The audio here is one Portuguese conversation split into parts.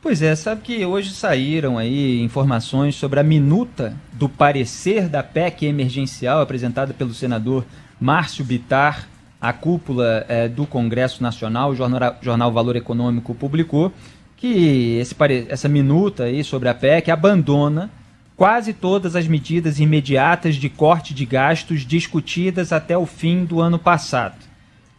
Pois é, sabe que hoje saíram aí informações sobre a minuta do parecer da PEC emergencial apresentada pelo senador Márcio Bittar, a cúpula do Congresso Nacional. O jornal Valor Econômico publicou que essa minuta aí sobre a PEC abandona quase todas as medidas imediatas de corte de gastos discutidas até o fim do ano passado.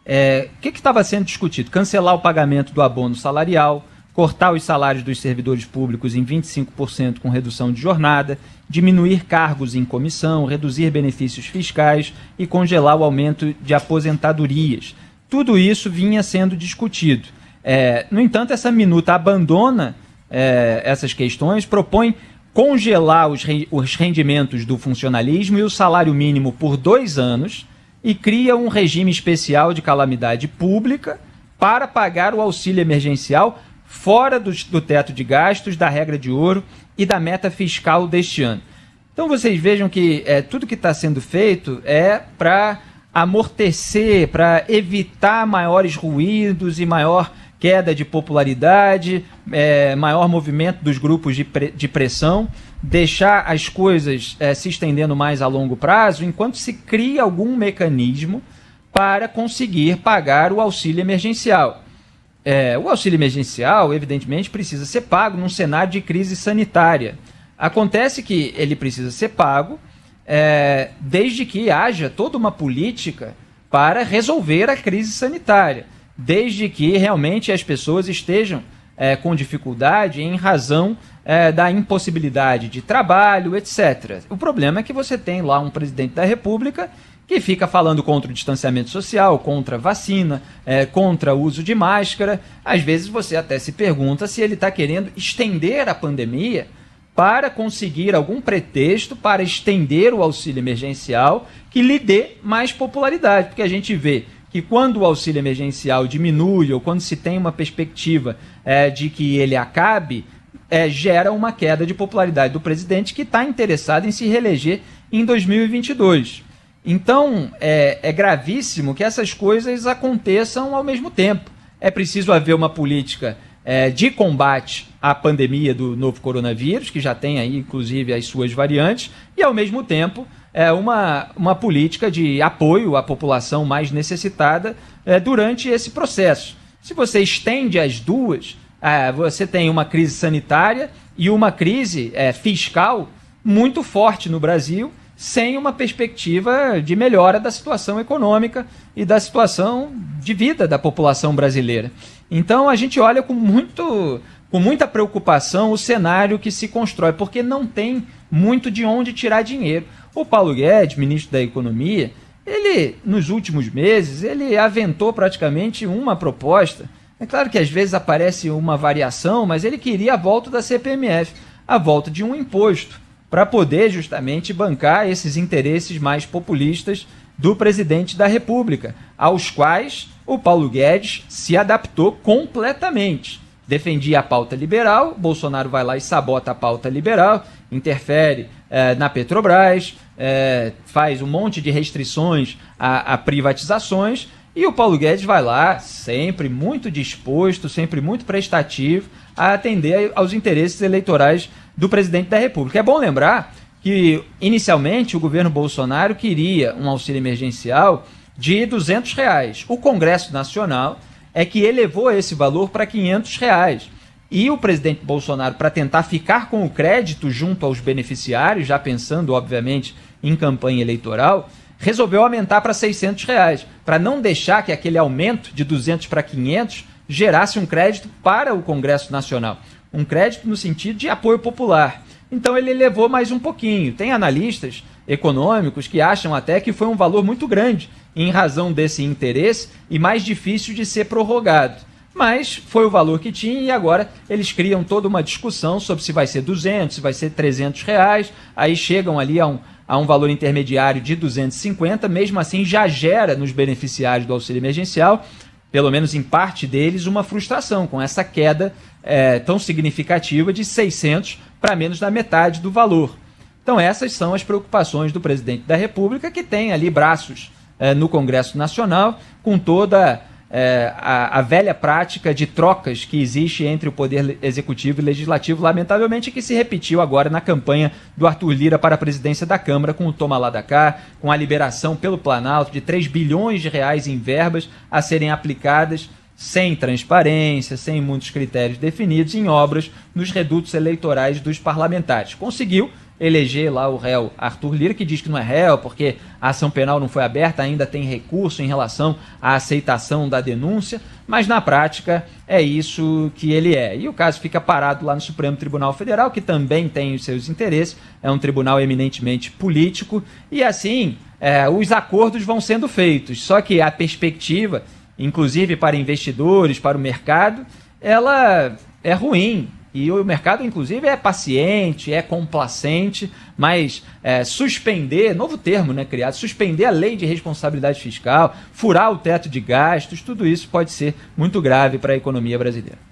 O que estava sendo discutido? Cancelar o pagamento do abono salarial, cortar os salários dos servidores públicos em 25% com redução de jornada, diminuir cargos em comissão, reduzir benefícios fiscais e congelar o aumento de aposentadorias. Tudo isso vinha sendo discutido. No entanto, essa minuta abandona essas questões, propõe congelar os rendimentos do funcionalismo e o salário mínimo por 2 anos e cria um regime especial de calamidade pública para pagar o auxílio emergencial fora do teto de gastos, da regra de ouro e da meta fiscal deste ano. Então vocês vejam que tudo que está sendo feito é para amortecer, para evitar maiores ruídos e maior queda de popularidade, maior movimento dos grupos de pressão, deixar as coisas se estendendo mais a longo prazo, enquanto se cria algum mecanismo para conseguir pagar o auxílio emergencial. O auxílio emergencial, evidentemente, precisa ser pago num cenário de crise sanitária. Acontece que ele precisa ser pago desde que haja toda uma política para resolver a crise sanitária, desde que realmente as pessoas estejam com dificuldade em razão da impossibilidade de trabalho, etc. O problema é que você tem lá um presidente da República que fica falando contra o distanciamento social, contra a vacina, contra o uso de máscara. Às vezes você até se pergunta se ele está querendo estender a pandemia para conseguir algum pretexto para estender o auxílio emergencial que lhe dê mais popularidade, porque a gente vê que quando o auxílio emergencial diminui ou quando se tem uma perspectiva de que ele acabe, gera uma queda de popularidade do presidente que está interessado em se reeleger em 2022. Então, é gravíssimo que essas coisas aconteçam ao mesmo tempo. É preciso haver uma política de combate à pandemia do novo coronavírus, que já tem aí, inclusive, as suas variantes, e, ao mesmo tempo, uma política de apoio à população mais necessitada durante esse processo. Se você estende as duas, você tem uma crise sanitária e uma crise fiscal muito forte no Brasil, sem uma perspectiva de melhora da situação econômica e da situação de vida da população brasileira. Então a gente olha com muita preocupação o cenário que se constrói, porque não tem muito de onde tirar dinheiro. O Paulo Guedes, ministro da Economia, ele, nos últimos meses, ele aventou praticamente uma proposta. É claro que às vezes aparece uma variação, mas ele queria a volta da CPMF, a volta de um imposto, para poder justamente bancar esses interesses mais populistas do presidente da República, aos quais o Paulo Guedes se adaptou completamente. Defendia a pauta liberal, Bolsonaro vai lá e sabota a pauta liberal, interfere na Petrobras, faz um monte de restrições a privatizações, e o Paulo Guedes vai lá, sempre muito disposto, sempre muito prestativo, a atender aos interesses eleitorais do presidente da República. É bom lembrar que, inicialmente, o governo Bolsonaro queria um auxílio emergencial de R$200. O Congresso Nacional é que elevou esse valor para R$500. E o presidente Bolsonaro, para tentar ficar com o crédito junto aos beneficiários, já pensando, obviamente, em campanha eleitoral, resolveu aumentar para R$600, para não deixar que aquele aumento de 200 para 500 gerasse um crédito para o Congresso Nacional. Um crédito no sentido de apoio popular. Então ele elevou mais um pouquinho. Tem analistas econômicos que acham até que foi um valor muito grande em razão desse interesse e mais difícil de ser prorrogado. Mas foi o valor que tinha e agora eles criam toda uma discussão sobre se vai ser 200, se vai ser R$300, aí chegam ali a um valor intermediário de 250, mesmo assim já gera nos beneficiários do auxílio emergencial, pelo menos em parte deles, uma frustração com essa queda tão significativa de 600 para menos da metade do valor. Então essas são as preocupações do presidente da República, que tem ali braços no Congresso Nacional, com toda a velha prática de trocas que existe entre o Poder Executivo e Legislativo, lamentavelmente, que se repetiu agora na campanha do Arthur Lira para a presidência da Câmara, com o toma lá da cá, com a liberação pelo Planalto de 3 bilhões de reais em verbas a serem aplicadas sem transparência, sem muitos critérios definidos, em obras nos redutos eleitorais dos parlamentares. Conseguiu eleger lá o réu Arthur Lira, que diz que não é réu porque a ação penal não foi aberta, ainda tem recurso em relação à aceitação da denúncia, mas na prática é isso que ele é. E o caso fica parado lá no Supremo Tribunal Federal, que também tem os seus interesses, é um tribunal eminentemente político, e assim os acordos vão sendo feitos, só que a perspectiva, inclusive para investidores, para o mercado, ela é ruim. E o mercado, inclusive, é paciente, é complacente, mas suspender, novo termo, né, criado, suspender a lei de responsabilidade fiscal, furar o teto de gastos, tudo isso pode ser muito grave para a economia brasileira.